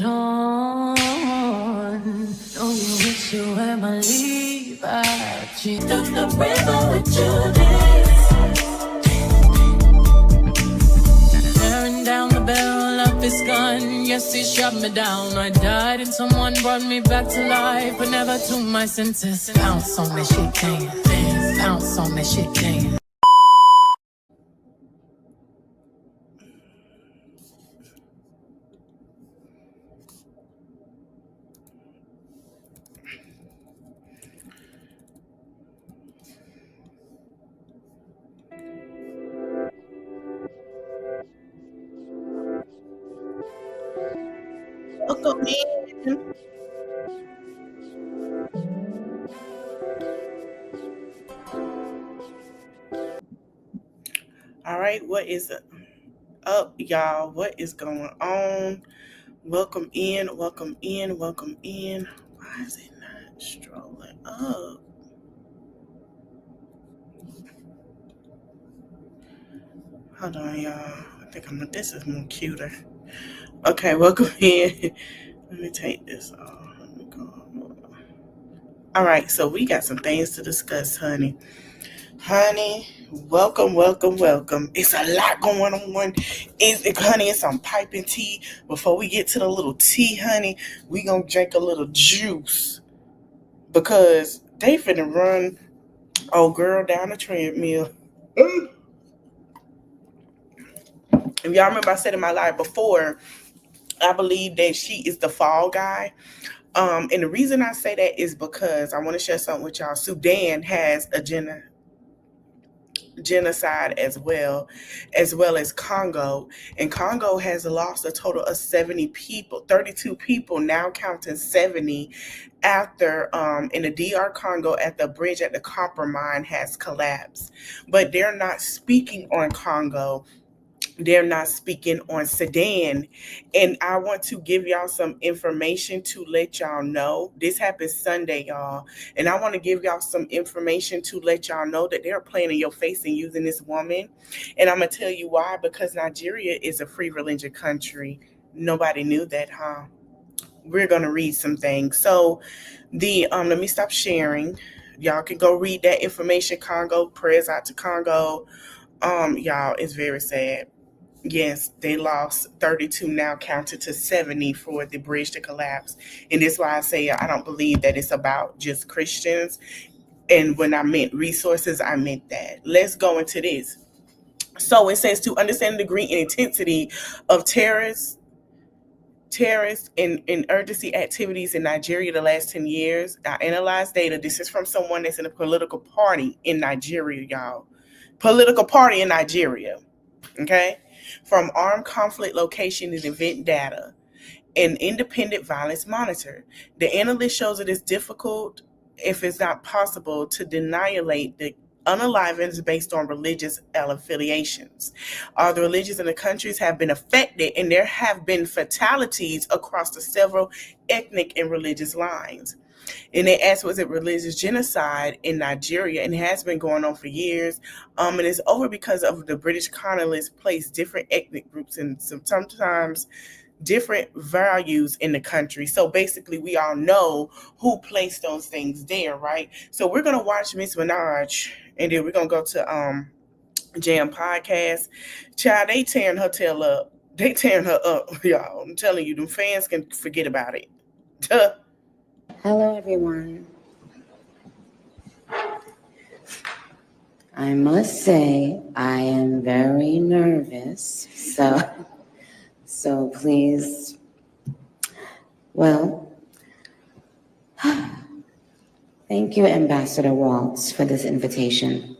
on. Oh, you wish you had my leave. I cheated the river with Judas. Tearing down the barrel of his gun. Yes, he shot me down. I died and someone brought me back to life, but never to my senses. Bounce on that shit, dance. Bounce on that shit, dance. Welcome in. All right, what is up, y'all? What is going on? Welcome in, welcome in, welcome in. Why is it not strolling up? Hold on, y'all. I think this is more cuter. Okay, welcome in. Let me take this off. Let me go. All right, so we got some things to discuss, honey. Honey, welcome, welcome, welcome. It's a lot going on. Honey, it's some piping tea. Before we get to the little tea, honey, we gonna drink a little juice because they finna run old girl down the treadmill. If y'all remember, I said in my life before, I believe that she is the fall guy. And the reason I say that is because I want to share something with y'all. Sudan has a genocide as well as Congo, and Congo has lost a total of 70 people, 32 people now counting 70 after in the DR Congo at the bridge at the copper mine has collapsed. But they're not speaking on Congo. They're not speaking on Sudan. And I want to give y'all some information to let y'all know. This happened Sunday, y'all. And I want to give y'all some information to let y'all know that they're playing in your face and using this woman. And I'm going to tell you why. Because Nigeria is a free religion country. Nobody knew that, huh? We're going to read some things. So let me stop sharing. Y'all can go read that information. Congo, prayers out to Congo. Y'all, it's very sad. Yes, they lost 32, now counted to 70 for the bridge to collapse. And that's why I say I don't believe that it's about just Christians. And when I meant resources, I meant that. Let's go into this. So it says to understand the degree and intensity of terrorist and urgency activities in Nigeria the last 10 years. I analyzed data. This is from someone that's in a political party in Nigeria, y'all. Political party in Nigeria. Okay? From armed conflict location and event data and independent violence monitor. The analyst shows it is difficult, if it's not possible, to annihilate the unalivings based on religious affiliations. The religions in the countries have been affected, and there have been fatalities across the several ethnic and religious lines. And they asked, was it religious genocide in Nigeria? And it has been going on for years. And it's over because of the British colonists placed different ethnic groups and sometimes different values in the country. So basically, we all know who placed those things there, right? So we're going to watch Miss Minaj, and then we're going to go to Jam Podcast. Child, they tearing her tail up. They tearing her up, y'all. I'm telling you, them fans can forget about it. Duh. Hello, everyone. I must say I am very nervous, so please, well, thank you, Ambassador Waltz, for this invitation.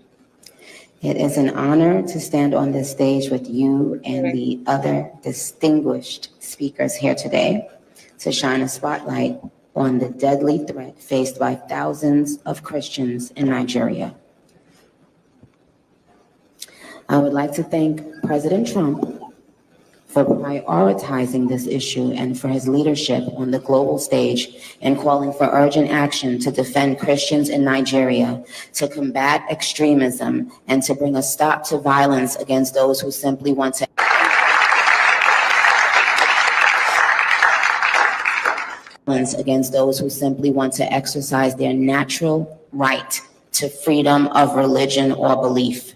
It is an honor to stand on this stage with you and the other distinguished speakers here today to shine a spotlight on the deadly threat faced by thousands of Christians in Nigeria. I would like to thank President Trump for prioritizing this issue and for his leadership on the global stage and calling for urgent action to defend Christians in Nigeria, to combat extremism, and to bring a stop to violence against those who simply want to against those who simply want to exercise their natural right to freedom of religion or belief.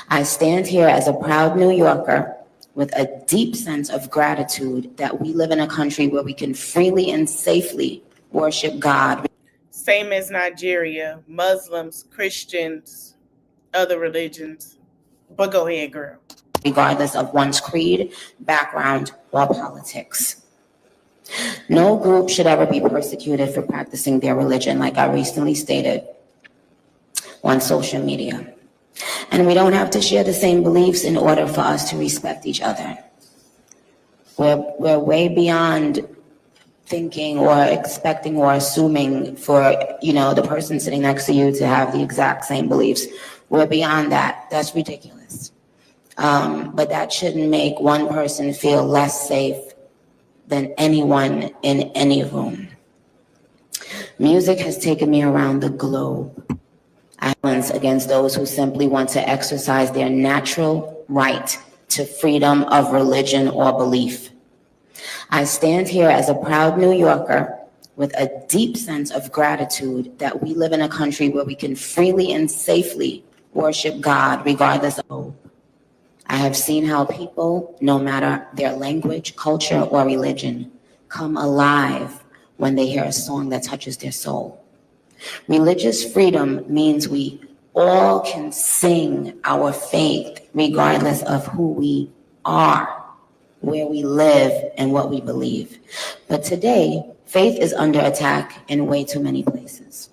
I stand here as a proud New Yorker with a deep sense of gratitude that we live in a country where we can freely and safely worship God. Same as Nigeria, Muslims, Christians, other religions. But go ahead, girl. Regardless of one's creed, background, or politics. No group should ever be persecuted for practicing their religion, like I recently stated on social media. And we don't have to share the same beliefs in order for us to respect each other. We're way beyond thinking or expecting or assuming for, the person sitting next to you to have the exact same beliefs. We're beyond that. That's ridiculous. But that shouldn't make one person feel less safe than anyone in any room. Music has taken me around the globe. Violence against those who simply want to exercise their natural right to freedom of religion or belief. I stand here as a proud New Yorker with a deep sense of gratitude that we live in a country where we can freely and safely worship God regardless of. I have seen how people, no matter their language, culture, or religion, come alive when they hear a song that touches their soul. Religious freedom means we all can sing our faith regardless of who we are, where we live, and what we believe. But today, faith is under attack in way too many places.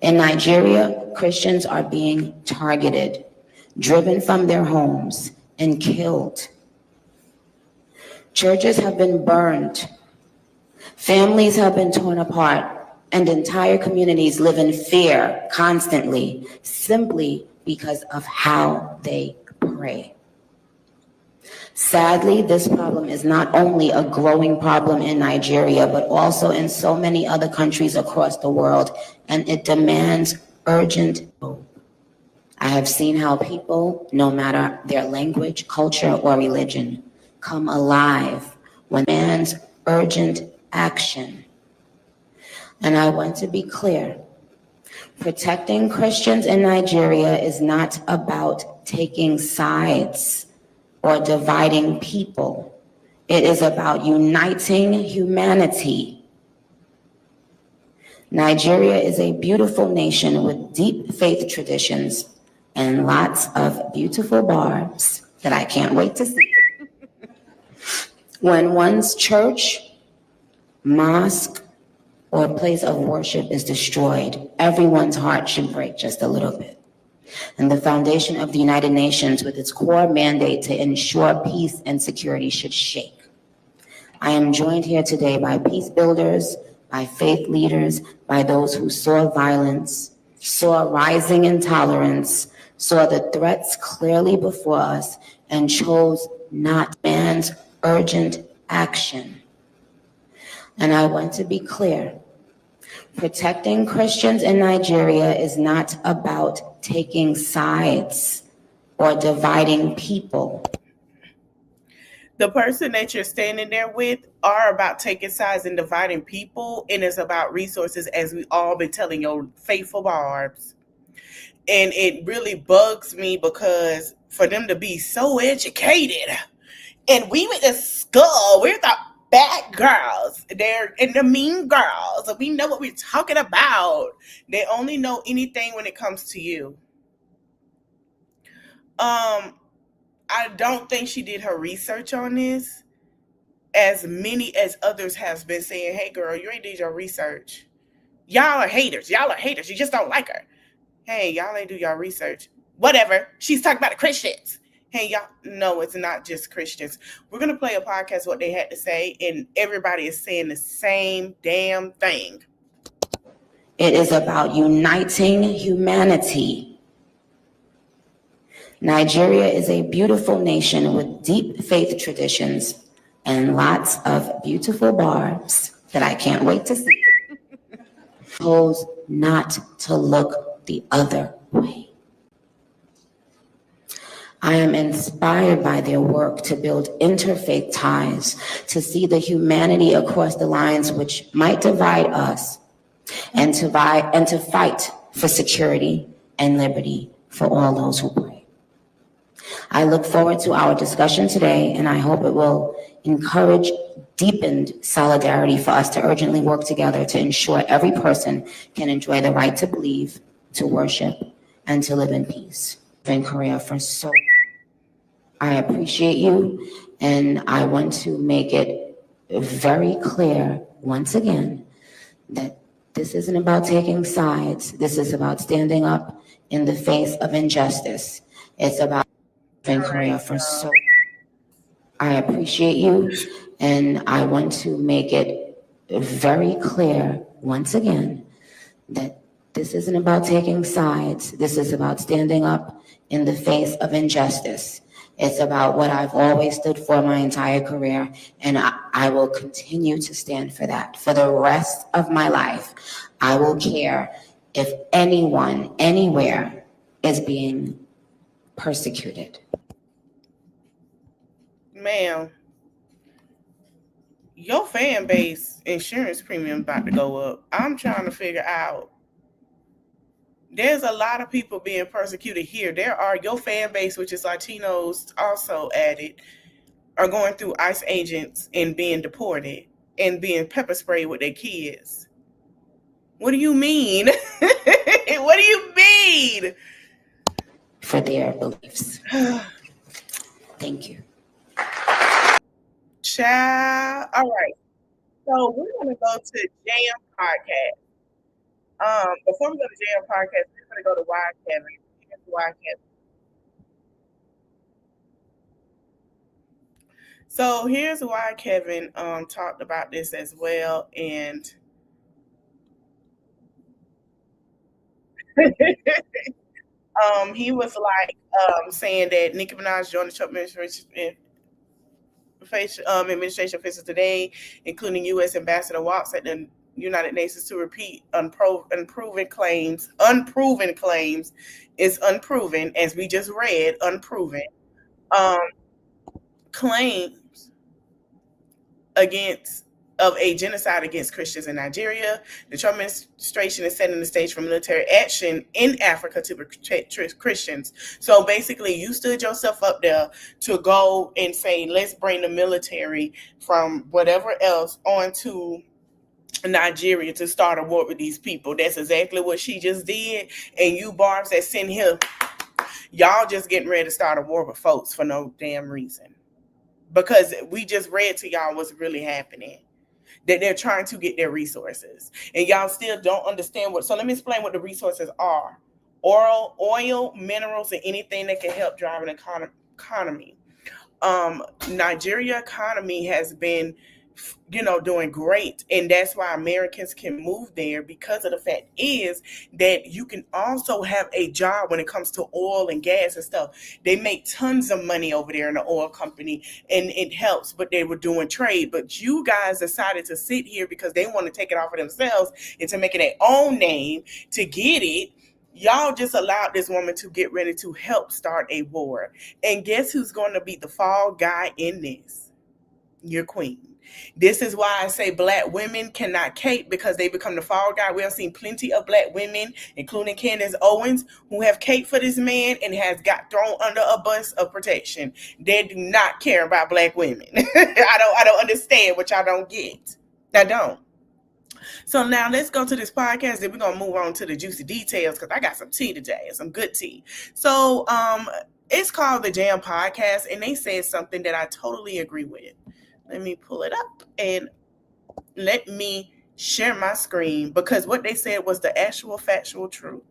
In Nigeria, Christians are being targeted, driven from their homes, and killed. Churches have been burned. Families have been torn apart. And entire communities live in fear constantly, simply because of how they pray. Sadly, this problem is not only a growing problem in Nigeria, but also in so many other countries across the world, and it demands urgent hope. I have seen how people, no matter their language, culture, or religion, come alive when it demands urgent action. And I want to be clear, protecting Christians in Nigeria is not about taking sides or dividing people. It is about uniting humanity. Nigeria is a beautiful nation with deep faith traditions and lots of beautiful barbs that I can't wait to see. When one's church, mosque, or a place of worship is destroyed, everyone's heart should break just a little bit. And the foundation of the United Nations, with its core mandate to ensure peace and security, should shake. I am joined here today by peace builders, by faith leaders, by those who saw violence, saw rising intolerance, saw the threats clearly before us, and chose not to demand urgent action. And I want to be clear, protecting Christians in Nigeria is not about taking sides or dividing people. The person that you're standing there with are about taking sides and dividing people, and it's about resources, as we all been telling your faithful barbs. And it really bugs me because for them to be so educated, and we went to school, we're the bad girls, they're and the mean girls, and we know what we're talking about. They only know anything when it comes to you. I don't think she did her research on this, as many as others have been saying, hey girl, you ain't did your research. Y'all are haters. You just don't like her. Hey, y'all ain't do y'all research. Whatever. She's talking about the Christians. Hey, y'all. No, it's not just Christians. We're going to play a podcast, what they had to say, and everybody is saying the same damn thing. It is about uniting humanity. Nigeria is a beautiful nation with deep faith traditions and lots of beautiful barbs that I can't wait to see. Chose not to look the other way. I am inspired by their work to build interfaith ties, to see the humanity across the lines which might divide us, and to fight for security and liberty for all those who pray. I look forward to our discussion today, and I hope it will encourage deepened solidarity for us to urgently work together to ensure every person can enjoy the right to believe, to worship, and to live in peace. In Korea for so. I appreciate you, and I want to make it very clear once again that this isn't about taking sides. This is about standing up in the face of injustice. It's about in Korea for so. I appreciate you, and I want to make it very clear once again that this isn't about taking sides. This is about standing up in the face of injustice. It's about what I've always stood for my entire career, and I will continue to stand for that. For the rest of my life, I will care if anyone, anywhere, is being persecuted. Ma'am, your fan base insurance premium about to go up. I'm trying to figure out. There's a lot of people being persecuted here. There are your fan base, which is Latinos also added, are going through ICE agents and being deported and being pepper sprayed with their kids. What do you mean? What do you mean? For their beliefs. Thank you. Child. All right. So we're going to go to Jam Podcast. Before we go to Jam Podcast, we're going to go to Why Kevin. Here's Why Kevin. So here's why Kevin talked about this as well, and he was like saying that Nicki Minaj joined the Trump administration officials today, including U.S. Ambassador Waltz at the United Nations, to repeat unproven claims. Unproven claims is unproven, as we just read. Unproven claims of a genocide against Christians in Nigeria. The Trump administration is setting the stage for military action in Africa to protect Christians. So basically, you stood yourself up there to go and say, let's bring the military from whatever else onto Nigeria to start a war with these people. That's exactly what she just did. And you barbs that sitting here, y'all just getting ready to start a war with folks for no damn reason. Because we just read to y'all what's really happening. That they're trying to get their resources. And y'all still don't understand what. So let me explain what the resources are. Oil, minerals, and anything that can help drive an economy. Nigeria economy has been, doing great. And that's why Americans can move there, because of the fact is that you can also have a job when it comes to oil and gas and stuff. They make tons of money over there in the oil company, and it helps, but they were doing trade. But you guys decided to sit here because they want to take it off of themselves and to make it their own name to get it. Y'all just allowed this woman to get ready to help start a war. And guess who's going to be the fall guy in this? Your queen. This is why I say black women cannot cape, because they become the fall guy. We have seen plenty of black women, including Candace Owens, who have caped for this man and has got thrown under a bus of protection. They do not care about black women. I don't understand what y'all don't get. I don't. So now let's go to this podcast, and we're going to move on to the juicy details, because I got some tea today, some good tea. So it's called the Jam Podcast, and they said something that I totally agree with. Let me pull it up and let me share my screen, because what they said was the actual factual truth.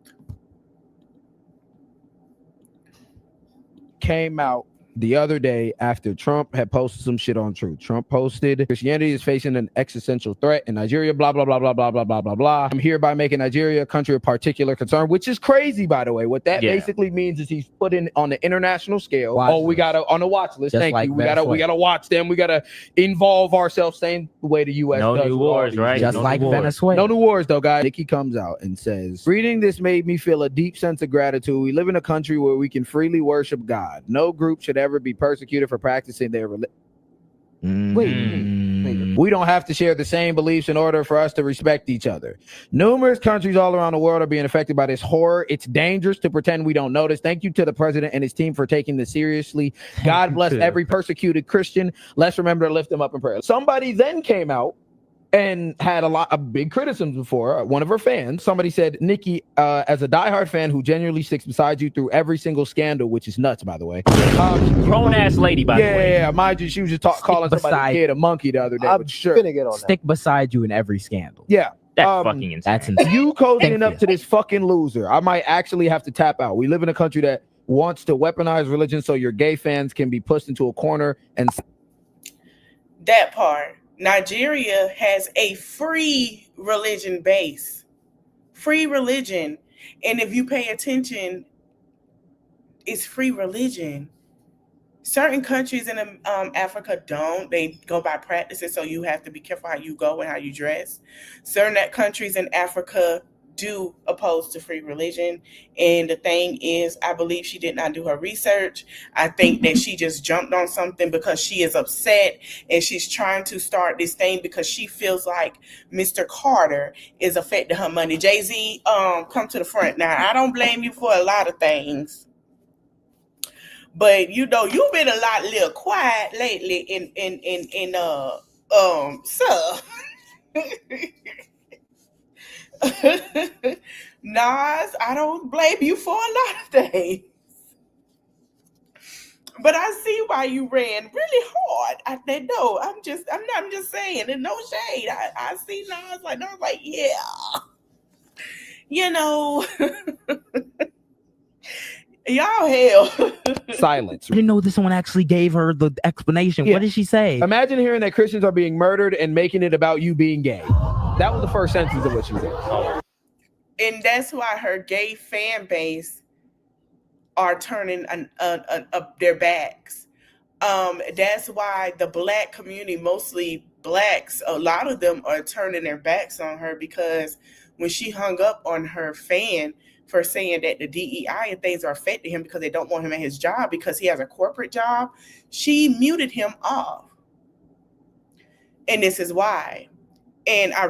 Came out the other day after Trump had posted some shit on Truth. Trump posted, Christianity is facing an existential threat in Nigeria, blah, blah, blah, blah, blah, blah, blah, blah, blah. I'm hereby making Nigeria a country of particular concern, which is crazy, by the way. What that basically means is he's put in on the international scale. We got to, on the watch list. Thank you. We got to watch them. We got to involve ourselves same way the U.S. does. No new wars, right? Just like Venezuela. No new wars, though, guys. Nicki comes out and says, reading this made me feel a deep sense of gratitude. We live in a country where we can freely worship God. No group should ever be persecuted for practicing their religion. Wait. We don't have to share the same beliefs in order for us to respect each other. Numerous countries all around the world are being affected by this horror. It's dangerous to pretend we don't notice. Thank you to the president and his team for taking this seriously. God bless every persecuted Christian. Let's remember to lift them up in prayer. Somebody then came out and had a lot of big criticisms before. One of her fans, somebody said, Nicki, as a diehard fan who genuinely sticks beside you through every single scandal, which is nuts, by the way. Grown ass lady, by the way. Yeah, mind you, she was just calling somebody a kid a monkey the other day. I'm but sure. finna get on Stick beside you in every scandal. Yeah. That's fucking insane. That's insane. You cozying up to this fucking loser. I might actually have to tap out. We live in a country that wants to weaponize religion so your gay fans can be pushed into a corner and That part. Nigeria has a free religion base. Free religion. And if you pay attention, it's free religion. Certain countries in Africa don't. They go by practices, so you have to be careful how you go and how you dress. Certain countries in Africa do oppose to free religion. And the thing is, I believe she did not do her research. I think that she just jumped on something because she is upset and she's trying to start this thing because she feels like Mr. Carter is affecting her money. Jay-Z, come to the front. Now, I don't blame you for a lot of things. But you know, you've been a little quiet lately in sir. Nas, I don't blame you for a lot of things. But I see why you ran really hard. I'm just saying, and no shade. I see Nas like yeah. You know. Y'all hell. Silence. I didn't know this one actually gave her the explanation. Yeah. What did she say? Imagine hearing that Christians are being murdered and making it about you being gay. That was the first sentence of what she said. And that's why her gay fan base are turning up their backs. That's why the black community, mostly blacks, a lot of them are turning their backs on her because when she hung up on her fan for saying that the DEI and things are affecting him because they don't want him at his job because he has a corporate job, she muted him off. And this is why. And I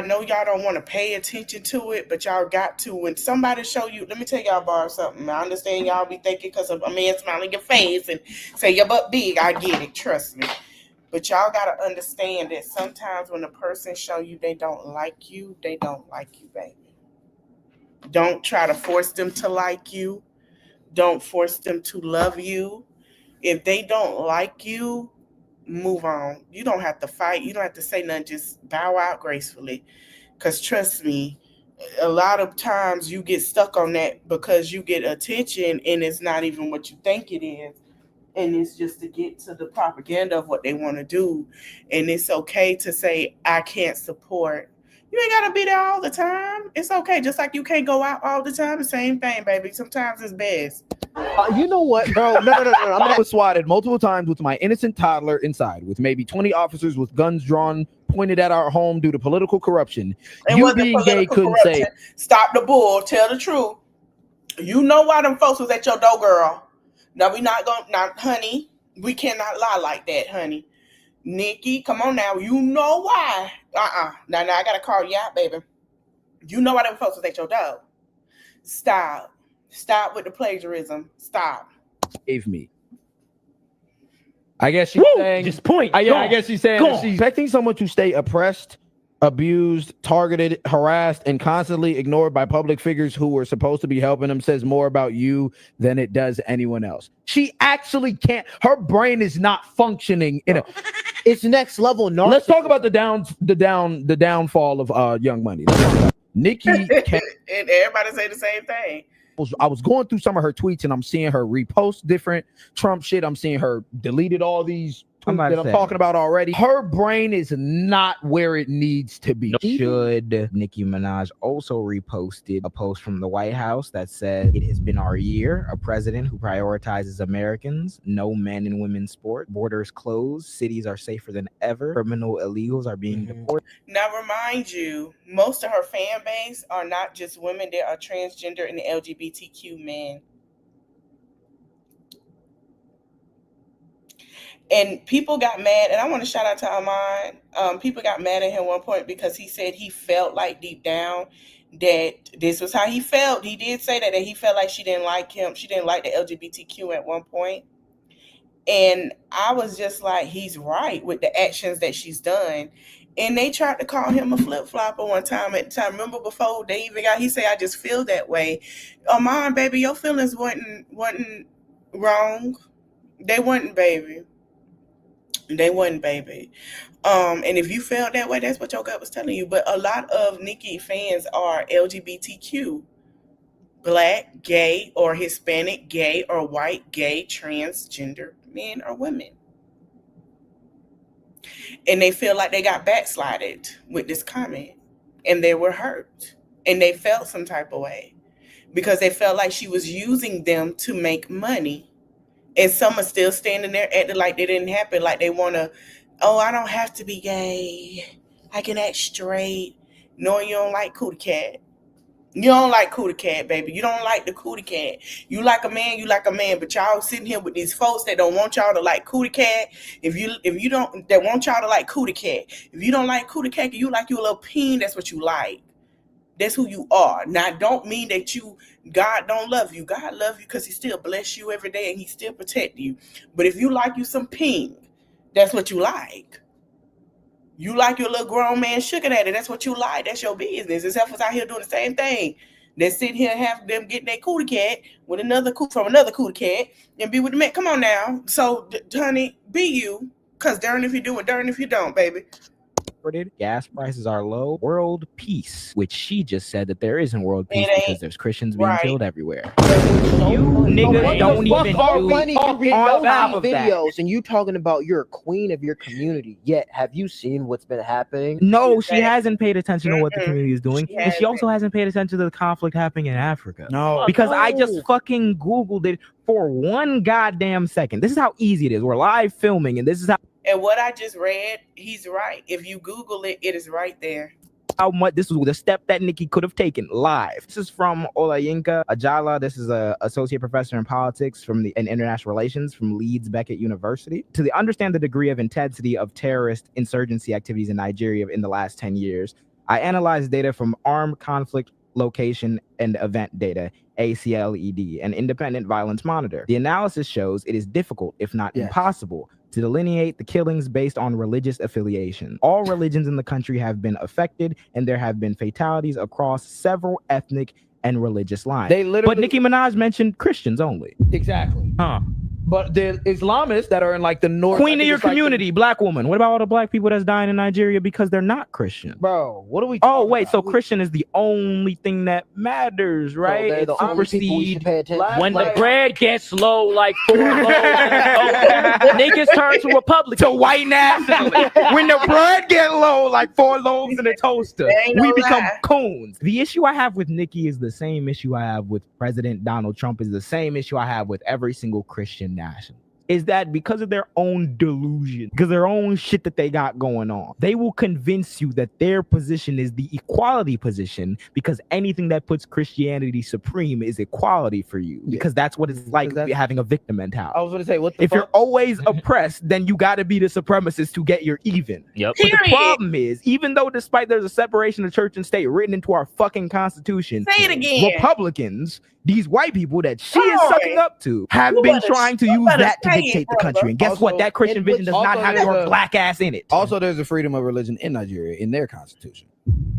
know y'all don't want to pay attention to it, but y'all got to. When somebody show you, let me tell y'all about something. I understand y'all be thinking because of a man smiling your face and say your butt big. I get it, trust me. But y'all got to understand that sometimes when a person show you they don't like you, they don't like you, baby. Don't try to force them to like you. Don't force them to love you. If they don't like you, move on. You don't have to fight. You don't have to say nothing. Just bow out gracefully. Because trust me, a lot of times you get stuck on that because you get attention and it's not even what you think it is. And it's just to get to the propaganda of what they want to do. And it's okay to say, I can't support. You ain't got to be there all the time. It's okay. Just like you can't go out all the time. The same thing, baby. Sometimes it's best. You know what, bro? No. I was swatted multiple times with my innocent toddler inside, with maybe 20 officers with guns drawn, pointed at our home due to political corruption. And you being gay couldn't say, stop the bull, tell the truth. You know why them folks was at your door, girl. Now we not going, not, honey. We cannot lie like that, honey. Nicki, come on now. You know why. Now I got to call you out, baby. You know why them folks was at your door. Stop. Stop with the plagiarism. Stop. Gave me. I guess she's saying. Just point. I guess she's saying that she's expecting someone to stay oppressed, abused, targeted, harassed, and constantly ignored by public figures who were supposed to be helping them says more about you than it does anyone else. She actually can't. Her brain is not functioning in a. It's next level narcissism. Let's talk about the downfall of Young Money. Nicki and everybody say the same thing. I was going through some of her tweets and I'm seeing her repost different Trump shit. I'm seeing her deleted all these tweets that I'm talking about already. Her brain is not where it needs to be. Should Nicki Minaj also reposted a post from the White House that said, "It has been our year, a president who prioritizes Americans, no men and women's sport, borders closed, cities are safer than ever, criminal illegals are being deported." Now, remind you, most of her fan base are not just women, they are transgender and LGBTQ men. And people got mad, and I want to shout out to Armand. People got mad at him at one point because he said he felt like deep down that this was how he felt. He did say that he felt like she didn't like him. She didn't like the LGBTQ at one point. And I was just like, he's right with the actions that she's done. And they tried to call him a flip-flopper one time at the time. Remember before they even got, he said, I just feel that way. Armand, baby, your feelings wasn't wrong. They wasn't, baby. They wasn't, baby. And if you felt that way, that's what your gut was telling you. But a lot of Nicki fans are LGBTQ. Black, gay, or Hispanic, gay, or white, gay, transgender men or women. And they feel like they got backslided with this comment. And they were hurt. And they felt some type of way. Because they felt like she was using them to make money. And some are still standing there acting like they didn't happen. Like they want to, oh, I don't have to be gay. I can act straight. No, you don't like Cootie Cat. You don't like Cootie Cat, baby. You don't like the Cootie Cat. You like a man, you like a man. But y'all sitting here with these folks that don't want y'all to like Cootie Cat. If you don't, that want y'all to like Cootie Cat. If you don't like Cootie Cat, you like you a little peen. That's what you like. That's who you are. Now, don't mean that God don't love you. God love you because he still bless you every day and he still protect you. But if you like you some pink, that's what you like. You like your little grown man sugar daddy. That's what you like. That's your business. It's heifers out here doing the same thing. They sit here and have them getting their cootie cat with from another cootie cat and be with the man. Come on now. So, honey, be you. Because darn if you do and darn if you don't, baby. Gas prices are low. World peace, which she just said that there isn't world peace because there's Christians being killed everywhere. You niggas don't even do funny on top of that. videos, and you talking about you're a queen of your community. Yet, have you seen what's been happening? No, she hasn't paid attention to what the Mm-mm. community is doing. She And she also hasn't paid attention to the conflict happening in Africa. No. Because I just fucking Googled it for one goddamn second. This is how easy it is. We're live filming, and this is And what I just read, he's right. If you Google it, it is right there. how much this was the step that Nicki could have taken live. This is from Olayinka Ajala. This is an associate professor in politics and international relations from Leeds Beckett University. To understand the degree of intensity of terrorist insurgency activities in Nigeria in the last 10 years, I analyzed data from Armed Conflict Location and Event Data, ACLED, an independent violence monitor. The analysis shows it is difficult, if not impossible, to delineate the killings based on religious affiliation. All religions in the country have been affected, and there have been fatalities across several ethnic and religious lines. But Nicki Minaj mentioned Christians only. Exactly. Huh. But the Islamists that are in like the north, Queen of your community, black woman. What about all the black people that's dying in Nigeria because they're not Christian? Bro, what are we Oh, wait, so Christian is the only thing that matters, right? they're the It only people we should supersedes pay attention. When the bread gets low, like 4 loaves, niggas turn to Republicans. to white nationalists. When the bread get low, like 4 loaves in a toaster, Ain't no we become lie. coons. The issue I have with Nicki is the same issue I have with President Donald Trump, is the same issue I have with every single Christian national. Is that because of their own delusion, because their own shit that they got going on, they will convince you that their position is the equality position because anything that puts Christianity supreme is equality for you, because that's what it's like having a victim mentality. I was going to say, If you're always oppressed, then you got to be the supremacist to get your even. Yep. But the problem is, even though despite there's a separation of church and state written into our fucking constitution, Say it again. Republicans, these white people that she is sucking up to, have You been better- trying to you use better that to say it, dictate the brother. country. And guess Also, what? That Christian vision does not also have there's your a- black ass in it. Also, there's a freedom of religion in Nigeria in their constitution.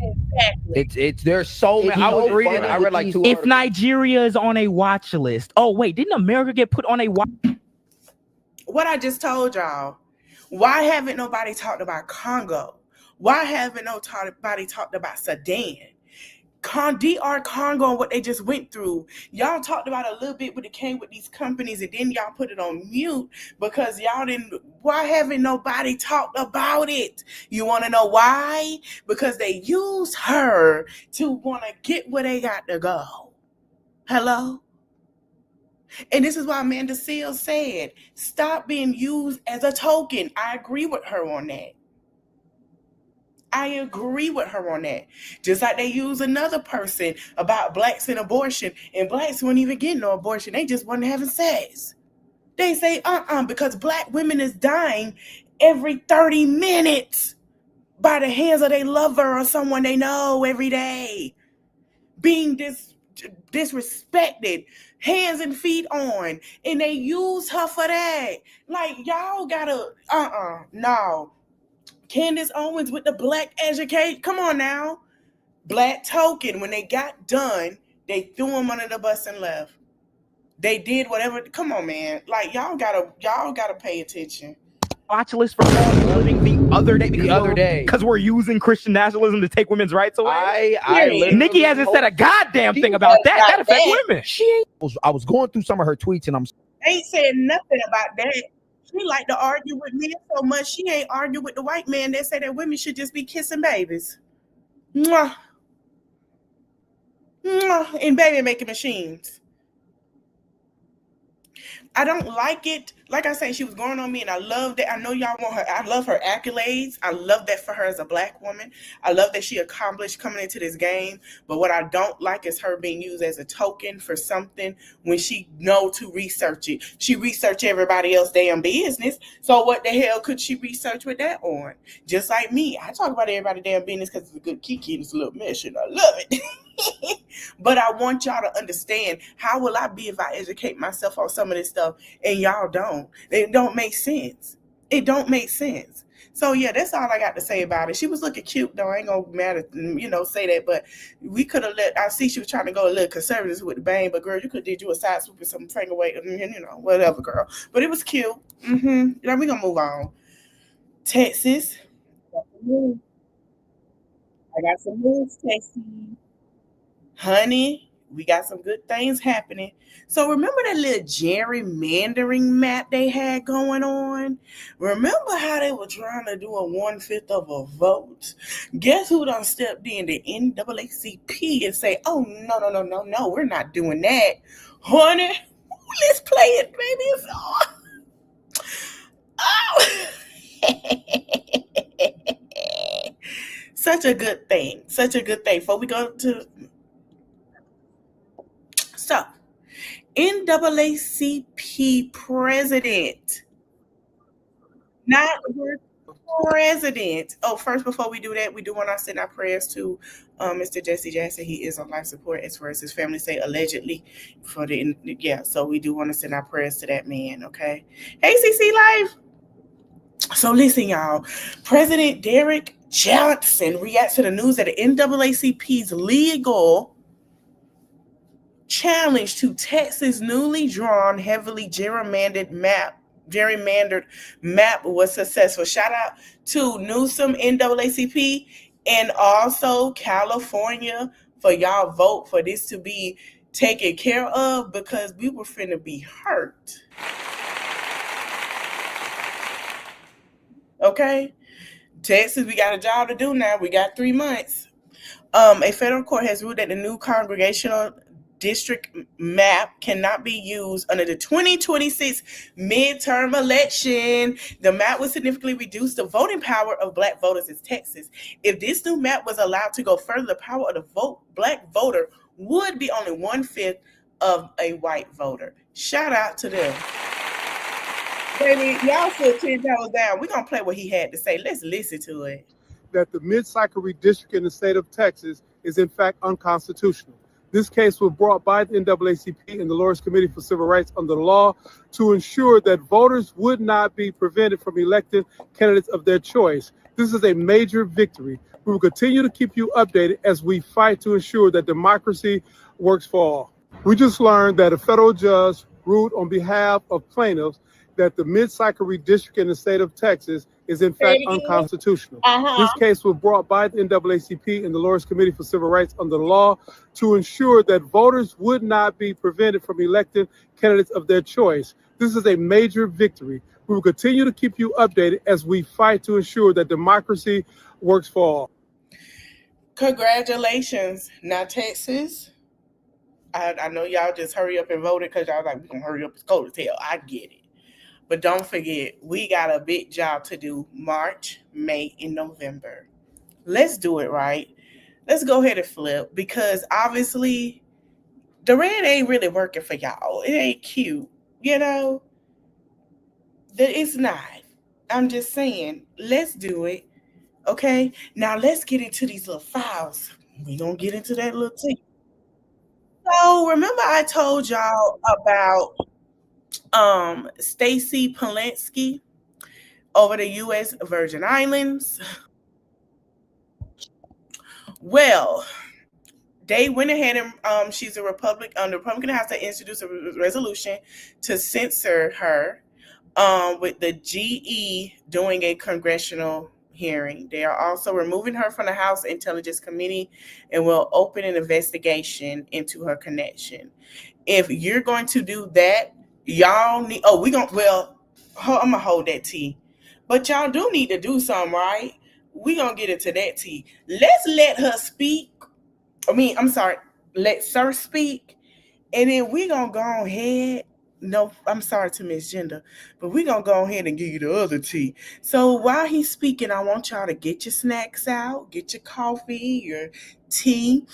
Exactly. It's there's so many. I was reading. I read like 2 If articles. Nigeria is on a watch list, oh wait, didn't America get put on a watch? What I just told y'all. Why haven't nobody talked about Congo? Why haven't nobody talked about Sudan? DR Congo and what they just went through. Y'all talked about it a little bit when it came with these companies, and then y'all put it on mute because y'all didn't. Why haven't nobody talked about it? You want to know why? Because they used her to want to get where they got to go. Hello? And this is why Amanda Seales said, stop being used as a token. I agree with her on that. I agree with her on that. Just like they use another person about blacks and abortion, and blacks wouldn't even get no abortion. They just wasn't having sex. They say, because black women is dying every 30 minutes by the hands of their lover or someone they know every day. Being disrespected, hands and feet on, and they use her for that. Like, y'all gotta, no. Candace Owens with the black educate. Come on now. Black token. When they got done, they threw him under the bus and left. They did whatever. Come on, man. Like, y'all gotta pay attention. Watch list for voting the other day The because we're using Christian nationalism to take women's rights away. Nikki hasn't said a goddamn thing about that. That affects women. I was going through some of her tweets and I'm Ain't said nothing about that. She like to argue with men so much she ain't argue with the white man that say that women should just be kissing babies. Mwah. Mwah. And baby making machines. I don't like it. Like I say, she was going on me, and I love that. I know y'all want her. I love her accolades. I love that for her as a black woman. I love that she accomplished coming into this game. But what I don't like is her being used as a token for something when she know to research it. She researched everybody else's damn business. So what the hell could she research with that on? Just like me, I talk about everybody's damn business because it's a good kiki and it's a little mesh, and I love it. But I want y'all to understand, how will I be if I educate myself on some of this stuff and y'all don't? It don't make sense. It don't make sense. So yeah, that's all I got to say about it. She was looking cute though. I ain't gonna matter, say that, but we could have I see she was trying to go a little conservative with the bang, but girl, you could did you a side swoop with some finger weight, whatever, girl. But it was cute. Now we gonna move on. Texas. I got some news, Texas. Honey, we got some good things happening. So remember that little gerrymandering map they had going on? Remember how they were trying to do a 1/5 of a vote? Guess who done stepped in? The NAACP and say, oh, no, we're not doing that. Honey, let's play it, baby. It's on. Such a good thing. Such a good thing. Before we go to... So, NAACP president, not president. Oh, first, before we do that, we do want to send our prayers to Mr. Jesse Jackson. He is on life support, as far as his family say, allegedly. So we do want to send our prayers to that man, okay? Hey, CC Life. So listen, y'all. President Derek Johnson reacts to the news that the NAACP's legal challenge to Texas' newly drawn, heavily gerrymandered map was successful. Shout out to Newsom, NAACP, and also California for y'all vote for this to be taken care of, because we were finna be hurt. Okay? Texas, we got a job to do now. We got 3 months. A federal court has ruled that the new congregational district map cannot be used under the 2026 midterm election. The map would significantly reduce the voting power of black voters in Texas. If this new map was allowed to go further, the power of the black voter would be only 1/5 of a white voter. Shout out to them. Baby, y'all sit 10 toes down. We're going to play what he had to say. Let's listen to it. That the mid-cycle redistricting in the state of Texas is in fact unconstitutional. This case was brought by the NAACP and the Lawyers Committee for Civil Rights under the law to ensure that voters would not be prevented from electing candidates of their choice. This is a major victory. We will continue to keep you updated as we fight to ensure that democracy works for all. We just learned that a federal judge ruled on behalf of plaintiffs that the mid-cycle redistricting in the state of Texas is in fact unconstitutional. This case was brought by the NAACP and the Lawyers Committee for Civil Rights under the law to ensure that voters would not be prevented from electing candidates of their choice. This is a major victory. We will continue to keep you updated as we fight to ensure that democracy works for all. Congratulations. Now, Texas, I know y'all just hurry up and voted because y'all like, we're going to hurry up. It's cold as hell. I get it. But don't forget, we got a big job to do March, May, and November. Let's do it right. Let's go ahead and flip because obviously the red ain't really working for y'all. It ain't cute, you know? It's not. I'm just saying, let's do it. Okay? Now let's get into these little files. We're going to get into that little thing. So remember I told y'all about Stacy Polinsky over the U.S. Virgin Islands? Well, they went ahead and she's a Republican. The Republican House that introduced a resolution to censor her with the GE doing a congressional hearing. They are also removing her from the House Intelligence Committee and will open an investigation into her connection. If you're going to do that, y'all need, I'm going to hold that tea. But y'all do need to do something, right? We're going to get into that tea. Let's let her speak. Let Sir speak. And then we're going to go ahead. No, I'm sorry to Miss Gender, but we're going to go ahead and give you the other tea. So while he's speaking, I want y'all to get your snacks out, get your coffee, your tea,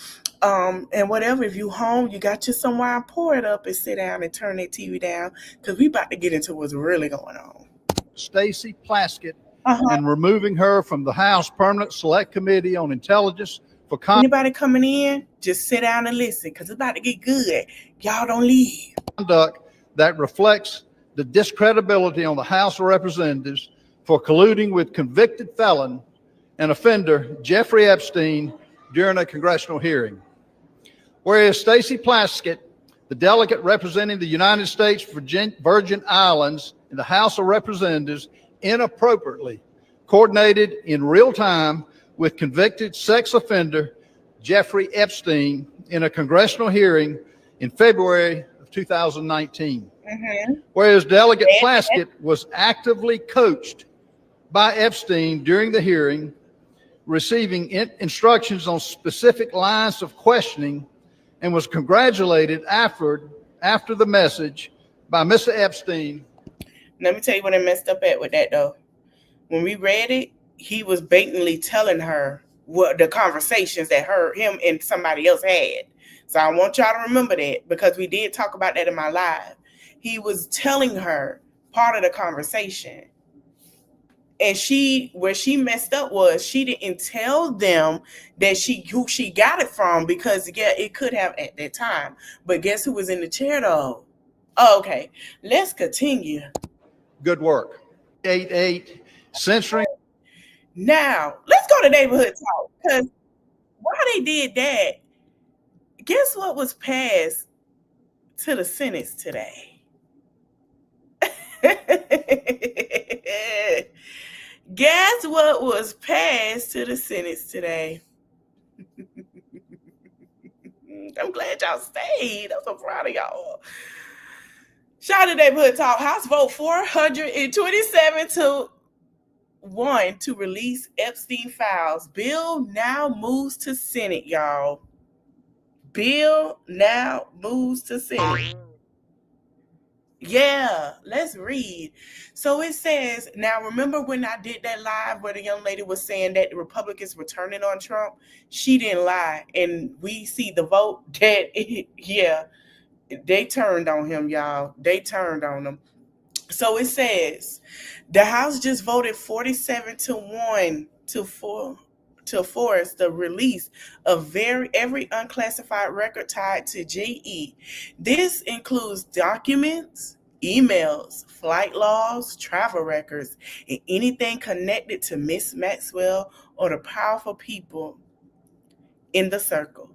and whatever. If you home, you got your some wine, pour it up and sit down and turn that TV down because we about to get into what's really going on. Stacy Plaskett and removing her from the House Permanent Select Committee on Intelligence for anybody coming in, just sit down and listen because it's about to get good. Y'all don't leave. Conduct that reflects the discredibility on the House of Representatives for colluding with convicted felon and offender Jeffrey Epstein during a congressional hearing. Whereas Stacy Plaskett, the delegate representing the United States Virgin Islands in the House of Representatives, inappropriately coordinated in real time with convicted sex offender Jeffrey Epstein in a congressional hearing in February of 2019. Whereas Delegate Plaskett was actively coached by Epstein during the hearing, receiving instructions on specific lines of questioning, and was congratulated after the message by Mr. Epstein. Let me tell you what I messed up at with that, though. When we read it, he was blatantly telling her what the conversations that him and somebody else had. So I want y'all to remember that because we did talk about that in my live. He was telling her part of the conversation. And where she messed up was she didn't tell them that who she got it from because, yeah, it could have at that time. But guess who was in the chair, though? Oh, okay. Let's continue. Good work. 88 censoring. Now, let's go to neighborhood talk because while they did that, guess what was passed to the Senate today? Guess what was passed to the Senate today? I'm glad y'all stayed. I'm so proud of y'all. Shout out to Neighborhood Talk. House vote 427 to 1 to release Epstein files. Bill now moves to Senate, y'all. Bill now moves to Senate. Yeah, let's read. So it says, now remember when I did that live where the young lady was saying that the Republicans were turning on Trump? She didn't lie. And we see the vote that, they turned on him, y'all. They turned on him. So it says, the House just voted 47 to 1 to force the release of every unclassified record tied to GE. This includes documents, emails, flight logs, travel records, and anything connected to Miss Maxwell or the powerful people in the circle.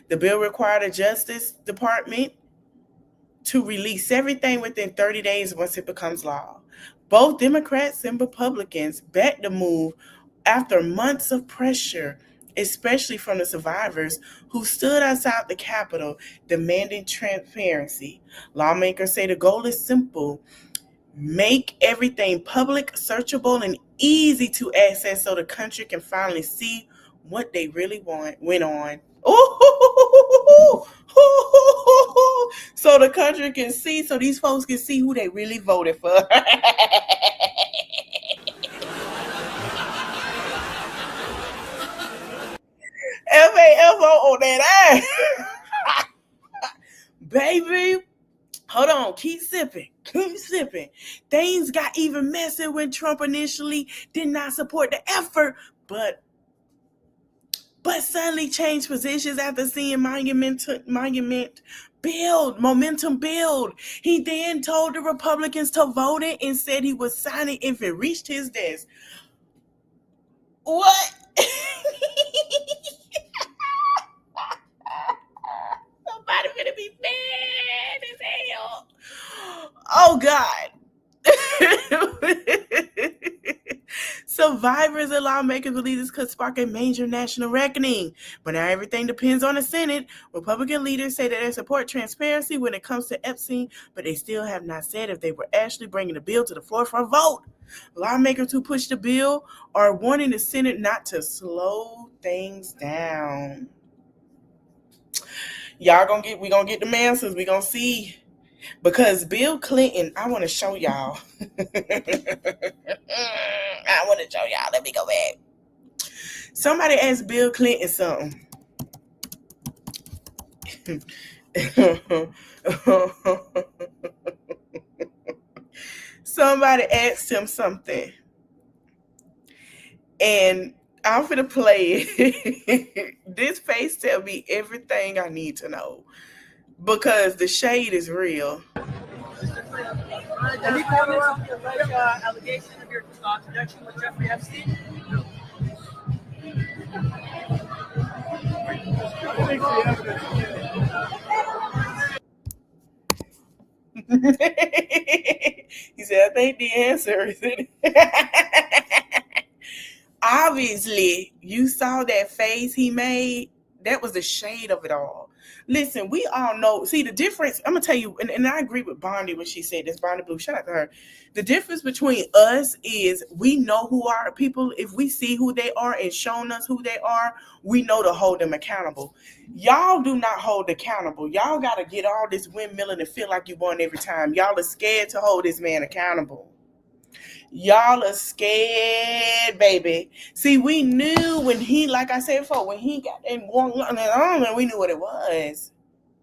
The bill required the Justice Department to release everything within 30 days once it becomes law. Both Democrats and Republicans backed the move after months of pressure, especially from the survivors who stood outside the Capitol demanding transparency. Lawmakers say the goal is simple: make everything public, searchable, and easy to access so the country can finally see what they really went on. Ooh, so the country can see, so these folks can see who they really voted for. FAFO on that ass. Baby, hold on, keep sipping. Things got even messier when Trump initially did not support the effort, but suddenly changed positions after seeing momentum build. He then told the Republicans to vote it and said he would sign it if it reached his desk. What? Somebody gonna be mad as hell. Oh God. Survivors and lawmakers believe this could spark a major national reckoning. But now everything depends on the Senate. Republican leaders say that they support transparency when it comes to Epstein, but they still have not said if they were actually bringing the bill to the floor for a vote. Lawmakers who push the bill are warning the Senate not to slow things down. We're gonna get the answers. We're gonna see. Because Bill Clinton, I want to show y'all. Let me go back. Somebody asked Bill Clinton something. Somebody asked him something. And I'm finna play it. This face tell me everything I need to know. Because the shade is real. Any comments on the alleged allegation of your connection with Jeffrey Epstein? No. He said, I think the answer is it. Obviously, you saw that face he made. That was the shade of it all. Listen, we all know. See, the difference, I'm going to tell you, and I agree with Bondi when she said this, Bondi Blue, shout out to her. The difference between us is we know who our people, if we see who they are and shown us who they are, we know to hold them accountable. Y'all do not hold accountable. Y'all got to get all this windmilling and feel like you won every time. Y'all are scared to hold this man accountable. Y'all are scared, baby. See, we knew when he, like I said before, when he got in one, we knew what it was.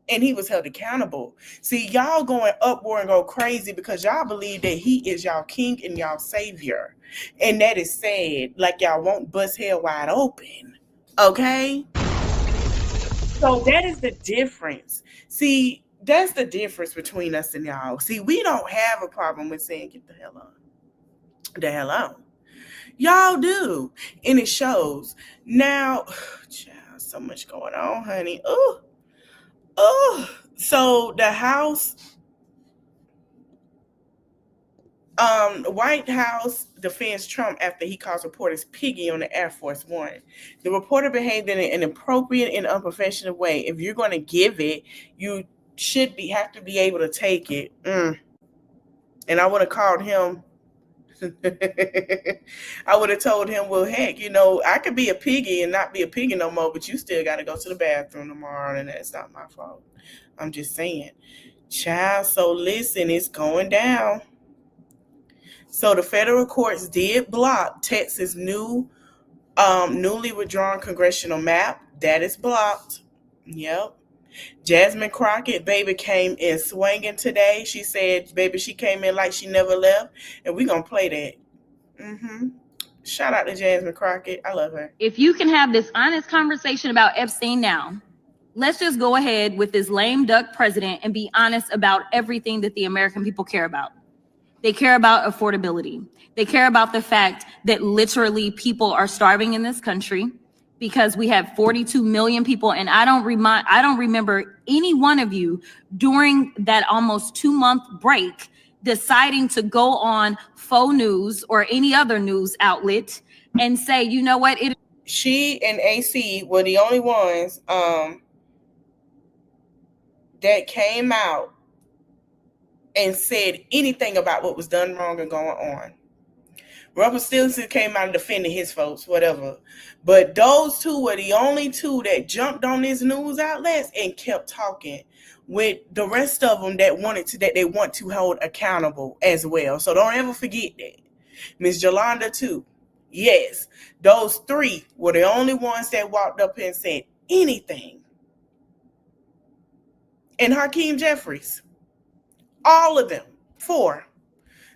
And he was held accountable. See, y'all going upward and go crazy because y'all believe that he is y'all king and y'all savior. And that is sad. Like y'all won't bust hell wide open. Okay? So that is the difference. See, that's the difference between us and y'all. See, we don't have a problem with saying, get the hell on. The hell on. Y'all do. And it shows. Now, child, so much going on, honey. Oh. So the House, White House defends Trump after he calls reporters piggy on the Air Force One. The reporter behaved in an inappropriate and unprofessional way. If you're going to give it, you have to be able to take it. And I would have called him. I would have told him, well, heck, I could be a piggy and not be a piggy no more, but you still got to go to the bathroom tomorrow, and that's not my fault. I'm just saying. Child, so listen, it's going down. So the federal courts did block Texas' newly withdrawn congressional map. That is blocked. Yep. Jasmine Crockett, baby, came in swinging today. She said, baby, she came in like she never left. And we're going to play that. Shout out to Jasmine Crockett. I love her. If you can have this honest conversation about Epstein now, let's just go ahead with this lame duck president and be honest about everything that the American people care about. They care about affordability. They care about the fact that literally people are starving in this country because we have 42 million people. And I don't remember any one of you during that almost 2-month break deciding to go on faux news or any other news outlet and say, you know what, she and AC were the only ones that came out and said anything about what was done wrong and going on. Robert Stilson came out and defended his folks, whatever. But those two were the only two that jumped on these news outlets and kept talking, with the rest of them that they want to hold accountable as well. So don't ever forget that. Miss Yolanda too. Yes, those three were the only ones that walked up and said anything. And Hakeem Jeffries. All of them. 4.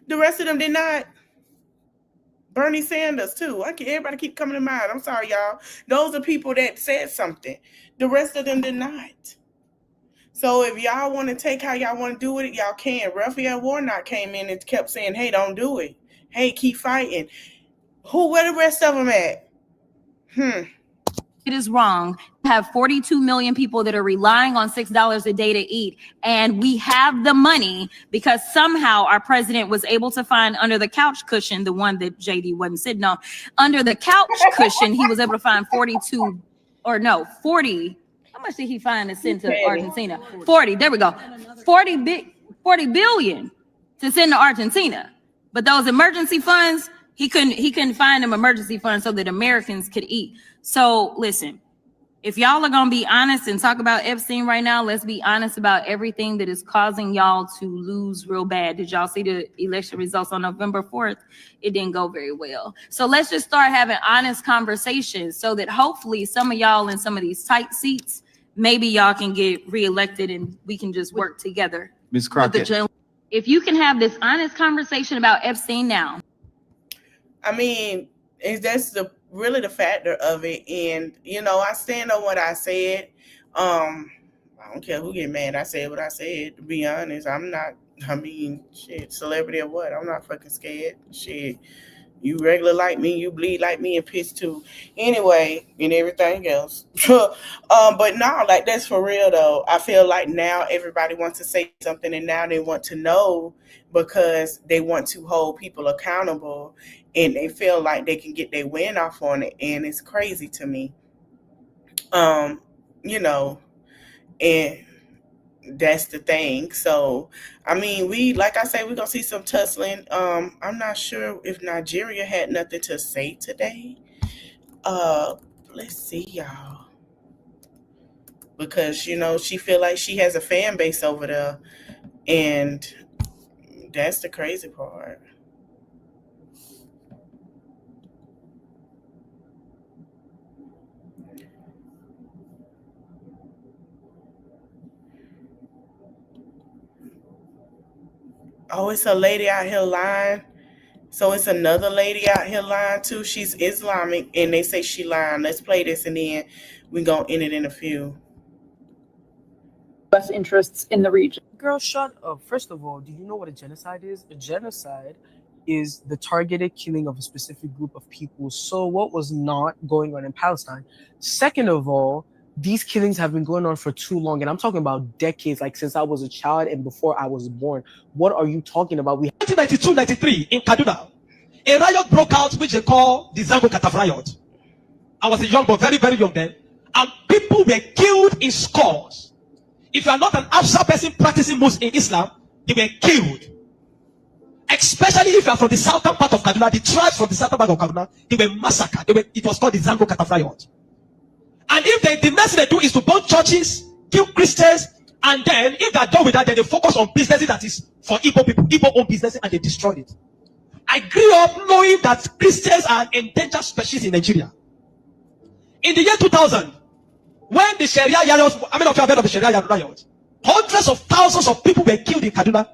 The rest of them did not. Bernie Sanders too. Everybody keep coming to mind. I'm sorry, y'all. Those are people that said something. The rest of them did not. So if y'all want to take how y'all want to do it, y'all can. Raphael Warnock came in and kept saying, hey, don't do it. Hey, keep fighting. Where the rest of them at? It is wrong to have 42 million people that are relying on $6 a day to eat. And we have the money because somehow our president was able to find under the couch cushion, the one that JD wasn't sitting on, under the couch cushion, he was able to find 40. How much did he find to send to Argentina? 40. There we go. 40 billion to send to Argentina. But those emergency funds, he couldn't find them emergency funds so that Americans could eat. So listen, if y'all are gonna be honest and talk about Epstein right now, let's be honest about everything that is causing y'all to lose real bad. Did y'all see the election results on November 4th? It didn't go very well. So let's just start having honest conversations so that hopefully some of y'all in some of these tight seats, maybe y'all can get reelected and we can just work together. Ms. Crockett. If you can have this honest conversation about Epstein now. I mean, that's really the factor of it. And, I stand on what I said. I don't care who get mad. I said what I said, to be honest. Celebrity or what? I'm not fucking scared. Shit. You regular like me, you bleed like me and piss too. Anyway, and everything else. But no, like that's for real though. I feel like now everybody wants to say something and now they want to know because they want to hold people accountable and they feel like they can get their win off on it. And it's crazy to me. And that's the thing. So, I mean, like I say, we're going to see some tussling. I'm not sure if Nigeria had nothing to say today. Let's see, y'all. Because, she feel like she has a fan base over there. And that's the crazy part. Oh, it's a lady out here lying. So it's another lady out here lying too. She's Islamic and they say she lying. Let's play this and then we're going to end it in a few. U.S. interests in the region. Girl, shut up. First of all, do you know what a genocide is? A genocide is the targeted killing of a specific group of people. So what was not going on in Palestine? Second of all, these killings have been going on for too long, and I'm talking about decades, like since I was a child and before I was born. What are you talking about? 1992-93 in Kaduna, a riot broke out which they call the Zango Kataf riot. I was a young boy, very, very young then, and people were killed in scores. If you are not an Afsa person practicing Muslim in Islam, they were killed. Especially if you are from the southern part of Kaduna, the tribes from the southern part of Kaduna, they were massacred. It was called the Zango Kataf riot. And if the next thing they do is to burn churches, kill Christians, and then if they're done with that, then they focus on businesses that is for Igbo people, Igbo-owned businesses, and they destroyed it. I grew up knowing that Christians are an endangered species in Nigeria. In the year 2000, when the Sharia riots, how many of you have heard of the Sharia riot? Hundreds of thousands of people were killed in Kaduna.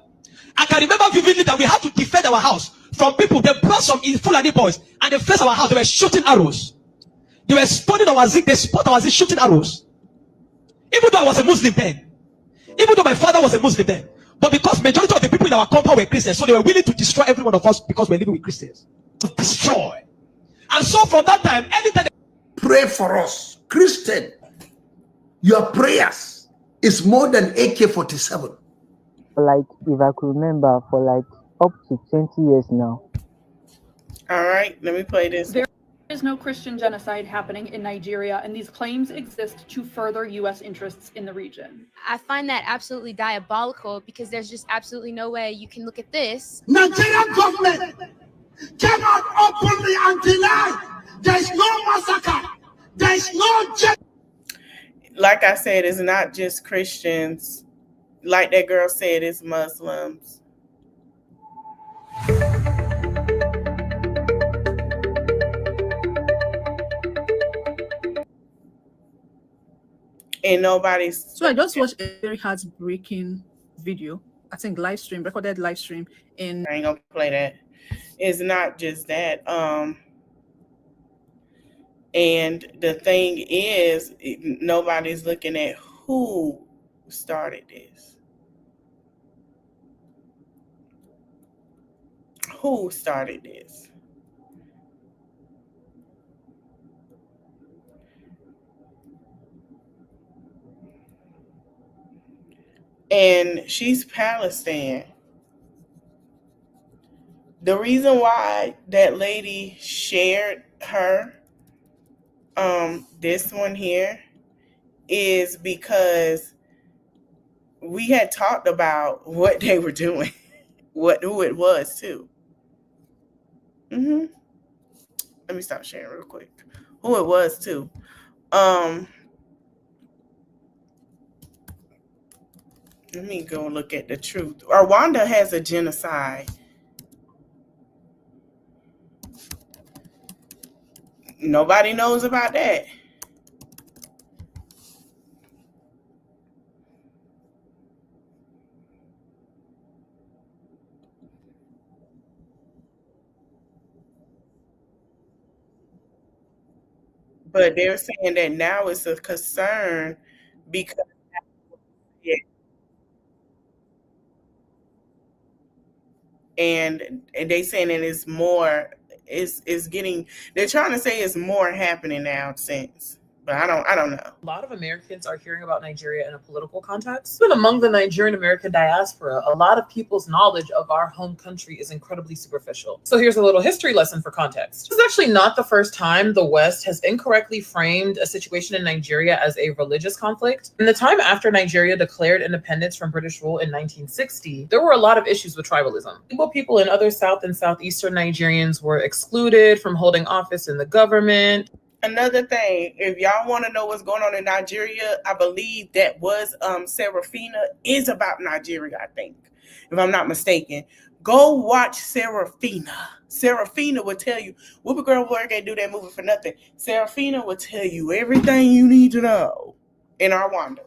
I can remember vividly that we had to defend our house from people. They brought some Fulani boys and they faced our house. They were shooting arrows. They were spotting our zinc. They spot our zinc shooting arrows. Even though I was a Muslim then, even though my father was a Muslim then, but because majority of the people in our compound were Christians, so they were willing to destroy every one of us because we're living with Christians. To destroy. And so from that time, anytime they pray for us, Christian, your prayers is more than AK-47. like, if I could remember, for like up to 20 years now. All right, let me play this. There is no Christian genocide happening in Nigeria, and these claims exist to further U.S. interests in the region. I find that absolutely diabolical because there's just absolutely no way you can look at this. Nigerian government came out openly and denied there's no massacre, there's no Like I said, it's not just Christians. Like that girl said, it's Muslims. And nobody's. So I just watched a very heartbreaking video. I think recorded live stream in. I ain't gonna play that. It's not just that. And the thing is, nobody's looking at who started this. Who started this? And she's Palestine. The reason why that lady shared her, this one here, is because we had talked about what they were doing, who it was too. Let me stop sharing real quick. Who it was too. Let me go look at the truth. Rwanda has a genocide. Nobody knows about that. But they're saying that now it's a concern because and they saying that it's more, it's getting, they're trying to say it's more happening now since, but I don't know. A lot of Americans are hearing about Nigeria in a political context. Even among the Nigerian American diaspora, a lot of people's knowledge of our home country is incredibly superficial. So here's a little history lesson for context. This is actually not the first time the West has incorrectly framed a situation in Nigeria as a religious conflict. In the time after Nigeria declared independence from British rule in 1960, there were a lot of issues with tribalism. Igbo people and other South and Southeastern Nigerians were excluded from holding office in the government. Another thing, if y'all want to know what's going on in Nigeria, I believe that was Serafina is about Nigeria, I think, if I'm not mistaken. Go watch Serafina. Serafina will tell you, Whoopi Goldberg ain't do that movie for nothing. Serafina will tell you everything you need to know in Rwanda.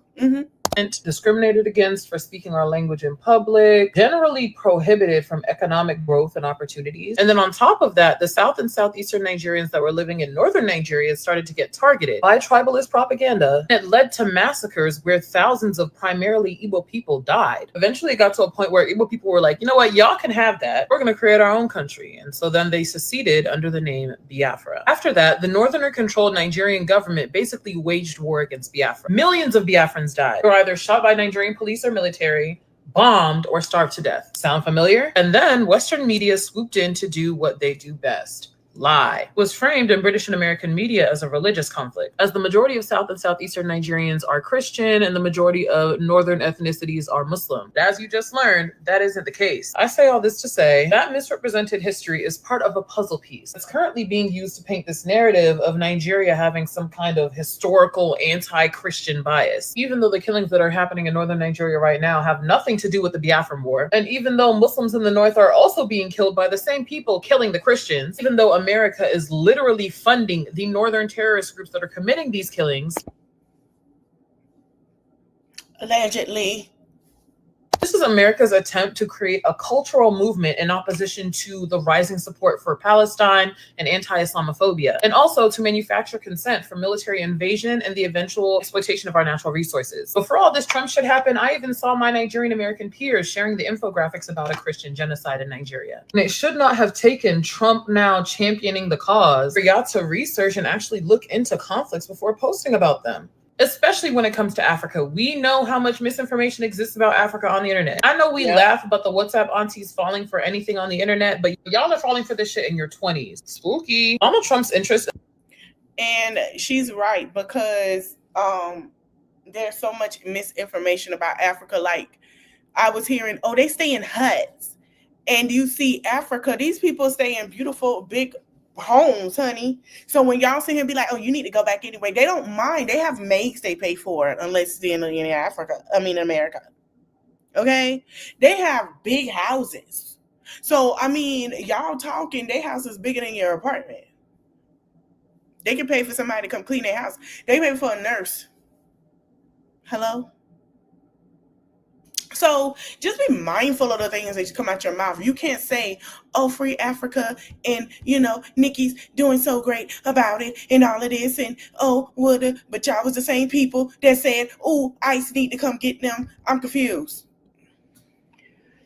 Discriminated against for speaking our language in public, generally prohibited from economic growth and opportunities. And then on top of that, the South and Southeastern Nigerians that were living in Northern Nigeria started to get targeted by tribalist propaganda. It led to massacres where thousands of primarily Igbo people died. Eventually it got to a point where Igbo people were like, you know what, y'all can have that. We're going to create our own country. And so then they seceded under the name Biafra. After that, the Northerner-controlled Nigerian government basically waged war against Biafra. Millions of Biafrans died. They were either shot by Nigerian police or military, bombed, or starved to death. Sound familiar? And then Western media swooped in to do what they do best. Lie. It was framed in British and American media as a religious conflict, as the majority of South and Southeastern Nigerians are Christian and the majority of Northern ethnicities are Muslim. As you just learned, that isn't the case. I say all this to say that misrepresented history is part of a puzzle piece that's currently being used to paint this narrative of Nigeria having some kind of historical anti-Christian bias, even though the killings that are happening in Northern Nigeria right now have nothing to do with the Biafran War, and even though Muslims in the North are also being killed by the same people killing the Christians, even though America is literally funding the northern terrorist groups that are committing these killings. Allegedly. This is America's attempt to create a cultural movement in opposition to the rising support for Palestine and anti-Islamophobia, and also to manufacture consent for military invasion and the eventual exploitation of our natural resources. Before all this Trump shit happened, I even saw my Nigerian American peers sharing the infographics about a Christian genocide in Nigeria. And it should not have taken Trump now championing the cause for y'all to research and actually look into conflicts before posting about them. especially when it comes to Africa. We know how much misinformation exists about Africa on the internet. I know we laugh about the WhatsApp aunties falling for anything on the internet, but y'all are falling for this shit in your 20s. Spooky. Donald Trump's interest. And she's right, because there's so much misinformation about Africa. Like, I was hearing, oh, they stay in huts. And you see Africa, these people stay in beautiful big homes, honey. So when y'all see him be like, oh, you need to go back anyway, they don't mind. They have maids they pay for it, unless it's in America. Okay? They have big houses. So, I mean, y'all talking, their house is bigger than your apartment. They can pay for somebody to come clean their house. They pay for a nurse. Hello? So just be mindful of the things that come out your mouth. You can't say, oh, free Africa, and, Nicki's doing so great about it and all of this, and, oh, woulda, but y'all was the same people that said, oh, ICE need to come get them. I'm confused.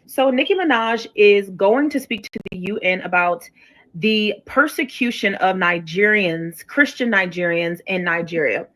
So Nicki Minaj is going to speak to the UN about the persecution of Nigerians, Christian Nigerians in Nigeria.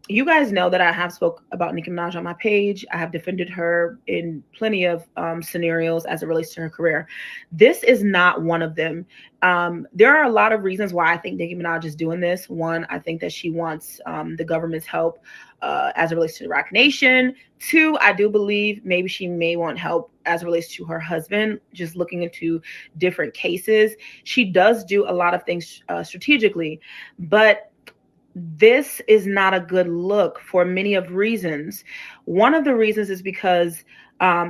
You guys know that I have spoke about Nicki Minaj on my page. I have defended her in plenty of scenarios as it relates to her career. This is not one of them. There are a lot of reasons why I think Nicki Minaj is doing this. One, I think that she wants the government's help as it relates to the Iraq Nation. Two, I do believe maybe she may want help as it relates to her husband, just looking into different cases. She does do a lot of things strategically, but this is not a good look for many of reasons. One of the reasons is because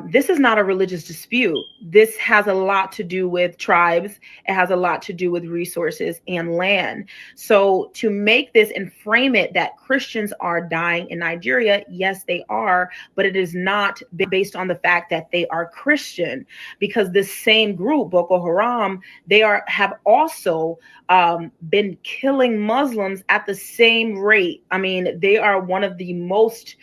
this is not a religious dispute. This has a lot to do with tribes. It has a lot to do with resources and land. So to make this and frame it that Christians are dying in Nigeria, yes, they are, but it is not based on the fact that they are Christian, because this same group, Boko Haram, have also been killing Muslims at the same rate. I mean, they are one of the most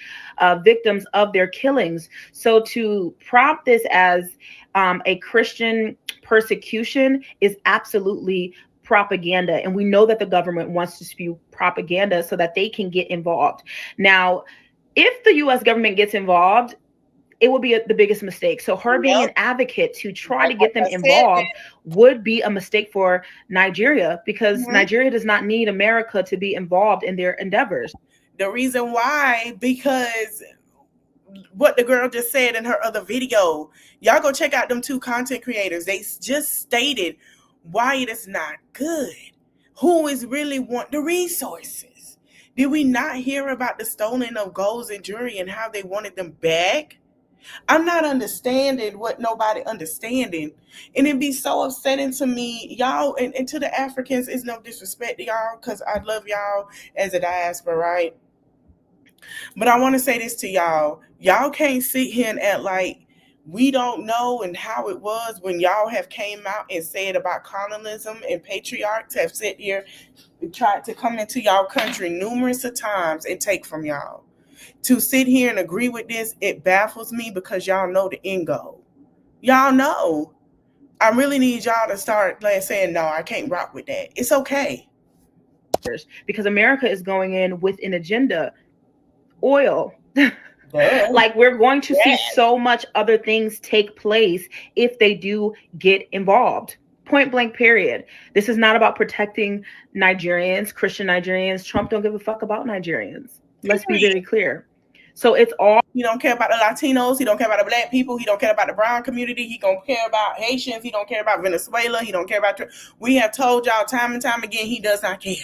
victims of their killings. So to prompt this as a Christian persecution is absolutely propaganda. And we know that the government wants to spew propaganda so that they can get involved. Now, if the US government gets involved, it would be the biggest mistake. So her being an advocate to try to get them involved would be a mistake for Nigeria, because Nigeria does not need America to be involved in their endeavors. The reason why, because what the girl just said in her other video, y'all go check out them two content creators. They just stated why it is not good. Who is really want the resources? Did we not hear about the stoning of golds and jewelry and how they wanted them back? I'm not understanding what nobody understanding. And it'd be so upsetting to me, y'all, and to the Africans. It's no disrespect to y'all, because I love y'all as a diaspora, right? But I want to say this to y'all. Y'all can't sit here and act like we don't know and how it was when y'all have came out and said about colonialism, and patriarchs have sit here and tried to come into y'all country numerous of times and take from y'all. To sit here and agree with this, it baffles me, because y'all know the end goal. Y'all know. I really need y'all to start saying, no, I can't rock with that. It's okay. Because America is going in with an agenda. Oil. Like, we're going to see so much other things take place if they do get involved. Point blank, period. This is not about protecting Nigerians, Christian Nigerians. Trump don't give a fuck about Nigerians. Let's be very clear. So it's all. He don't care about the Latinos. He don't care about the black people. He don't care about the brown community. He don't care about Haitians. He don't care about Venezuela. He don't care about. We have told y'all time and time again, he does not care.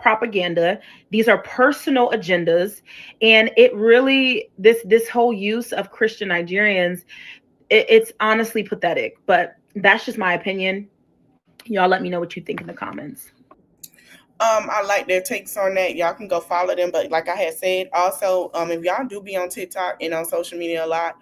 Propaganda. These are personal agendas, and it really this whole use of Christian Nigerians, it's honestly pathetic. But that's just my opinion. Y'all let me know what you think in the comments. I like their takes on that. Y'all can go follow them. But like I had said, also, if y'all do be on TikTok and on social media a lot,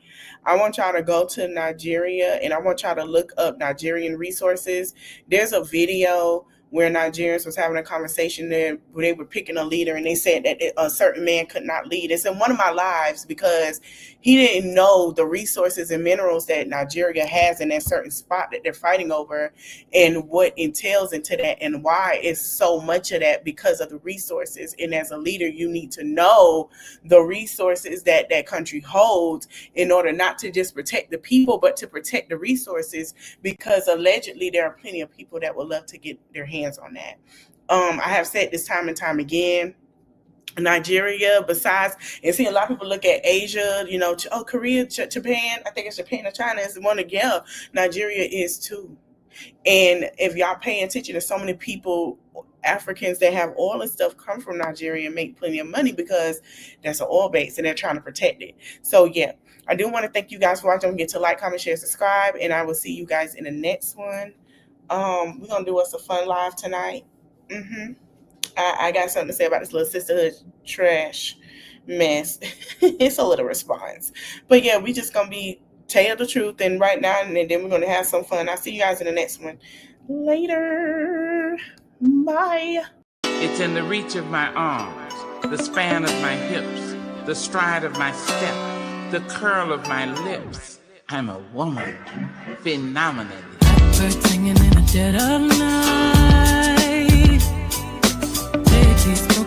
I want y'all to go to Nigeria, and I want y'all to look up Nigerian resources. There's a video where Nigerians was having a conversation there where they were picking a leader and they said that a certain man could not lead. It's in one of my lives because he didn't know the resources and minerals that Nigeria has in that certain spot that they're fighting over and what entails into that and why it's so much of that because of the resources. And as a leader, you need to know the resources that that country holds in order not to just protect the people, but to protect the resources, because allegedly there are plenty of people that would love to get their hands on that. I have said this time and time again, Nigeria, besides, and see a lot of people look at Asia, you know, oh, Korea, Japan, I think it's Japan or China is one of, yeah, Nigeria is too. And if y'all pay attention to so many people, Africans that have oil and stuff come from Nigeria and make plenty of money because that's an oil base and they're trying to protect it. So yeah, I do want to thank you guys for watching. Don't forget to like, comment, share, subscribe, and I will see you guys in the next one. We're gonna do us a fun live tonight. I got something to say about this little sisterhood trash mess. It's a little response, but yeah, we just gonna be tell the truth and right now, and then we're gonna have some fun. I'll see you guys in the next one. Later. Bye. It's in the reach of my arms, the span of my hips, the stride of my step, the curl of my lips. I'm a woman, phenomenally. Birds singing in the dead of night. Take these